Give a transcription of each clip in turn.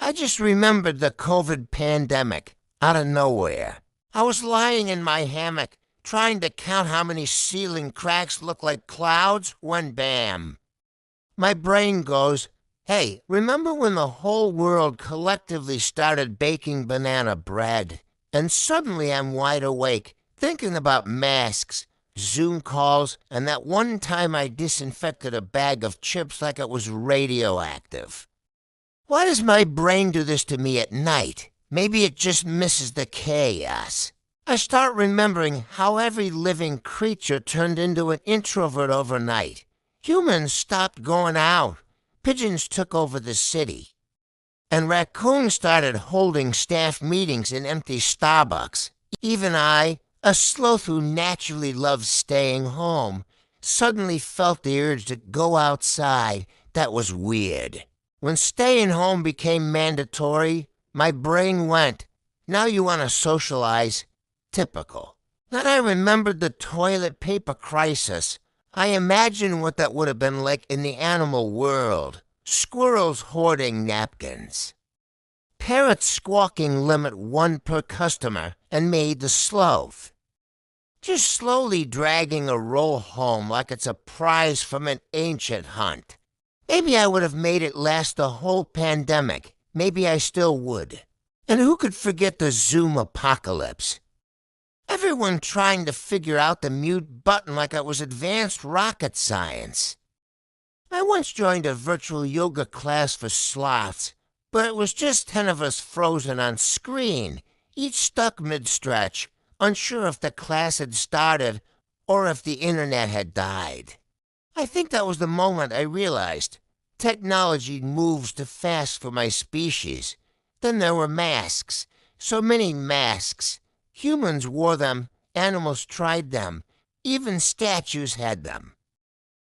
I just remembered the COVID pandemic out of nowhere. I was lying in my hammock trying to count how many ceiling cracks look like clouds when bam. My brain goes, hey, remember when the whole world collectively started baking banana bread? And suddenly I'm wide awake, thinking about masks, Zoom calls, and that one time I disinfected a bag of chips like it was radioactive. Why does my brain do this to me at night? Maybe it just misses the chaos. I start remembering how every living creature turned into an introvert overnight. Humans stopped going out. Pigeons took over the city. And raccoons started holding staff meetings in empty Starbucks. Even I, a sloth who naturally loves staying home, suddenly felt the urge to go outside. That was weird. When staying home became mandatory, my brain went, now you want to socialize? Typical. Then I remembered the toilet paper crisis. I imagined what that would have been like in the animal world. Squirrels hoarding napkins. Parrots squawking limit one per customer and made the Sloth. Just slowly dragging a roll home like it's a prize from an ancient hunt. Maybe I would have made it last the whole pandemic. Maybe I still would. And who could forget the Zoom apocalypse? Everyone trying to figure out the mute button like it was advanced rocket science. I once joined a virtual yoga class for sloths, but it was just 10 of us frozen on screen, each stuck mid-stretch, unsure if the class had started or if the internet had died. I think that was the moment I realized technology moves too fast for my species. Then there were masks, so many masks. Humans wore them, animals tried them, even statues had them.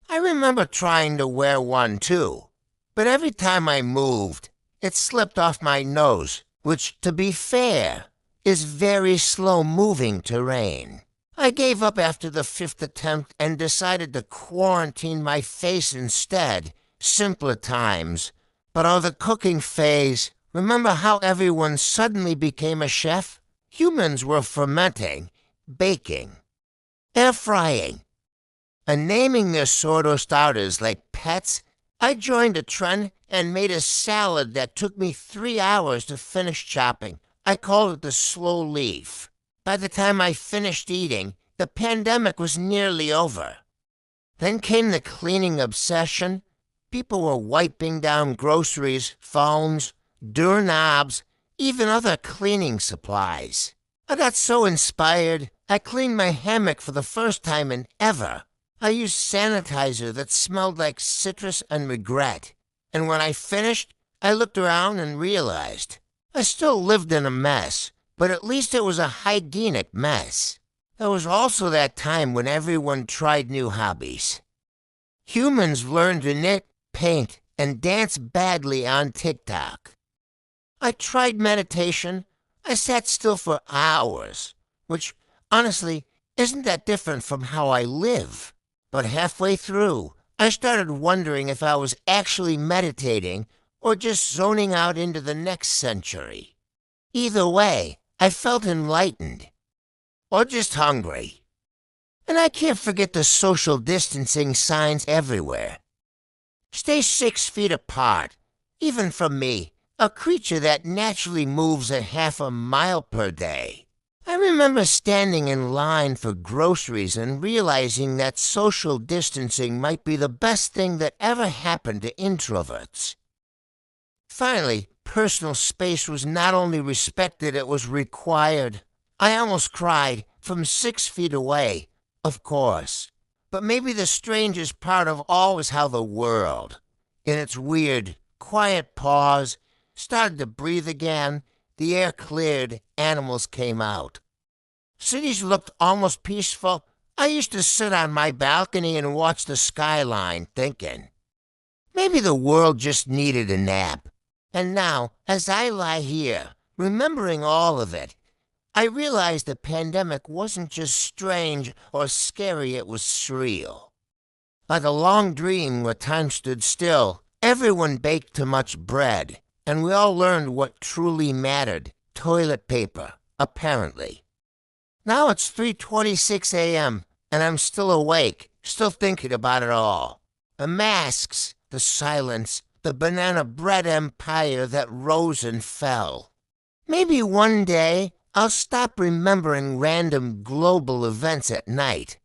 I remember trying to wear one too, but every time I moved, it slipped off my nose, which, to be fair, is very slow-moving terrain. I gave up after the 5th attempt and decided to quarantine my face instead. Simpler times. But oh, the cooking phase. Remember how everyone suddenly became a chef? Humans were fermenting, baking, air frying, and naming their sourdough starters like pets. I joined a trend and made a salad that took me 3 hours to finish chopping. I called it the slow leaf. By the time I finished eating, the pandemic was nearly over. Then came the cleaning obsession. People were wiping down groceries, phones, doorknobs, even other cleaning supplies. I got so inspired, I cleaned my hammock for the first time in ever. I used sanitizer that smelled like citrus and regret. And when I finished, I looked around and realized I still lived in a mess, but at least it was a hygienic mess. There was also that time when everyone tried new hobbies. Humans learned to knit, paint, and dance badly on TikTok. I tried meditation. I sat still for hours, which, honestly, isn't that different from how I live. But halfway through, I started wondering if I was actually meditating or just zoning out into the next century. Either way, I felt enlightened. Or just hungry. And I can't forget the social distancing signs everywhere. Stay 6 feet apart, even from me, a creature that naturally moves a half a mile per day. I remember standing in line for groceries and realizing that social distancing might be the best thing that ever happened to introverts. Finally, personal space was not only respected, it was required. I almost cried from 6 feet away, of course. But maybe the strangest part of all was how the world, in its weird, quiet pause, started to breathe again. The air cleared, animals came out. Cities looked almost peaceful. I used to sit on my balcony and watch the skyline, thinking, maybe the world just needed a nap. And now, as I lie here, remembering all of it, I realized the pandemic wasn't just strange or scary, it was surreal. Like a long dream where time stood still, everyone baked too much bread, And we all learned what truly mattered. Toilet paper, apparently. Now it's 3:26 a.m., and I'm still awake, still thinking about it all. The masks, the silence, the banana bread empire that rose and fell. Maybe one day I'll stop remembering random global events at night,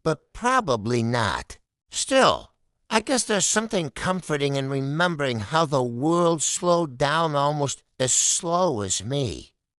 but probably not. Still, I guess there's something comforting in remembering how the world slowed down almost as slow as me.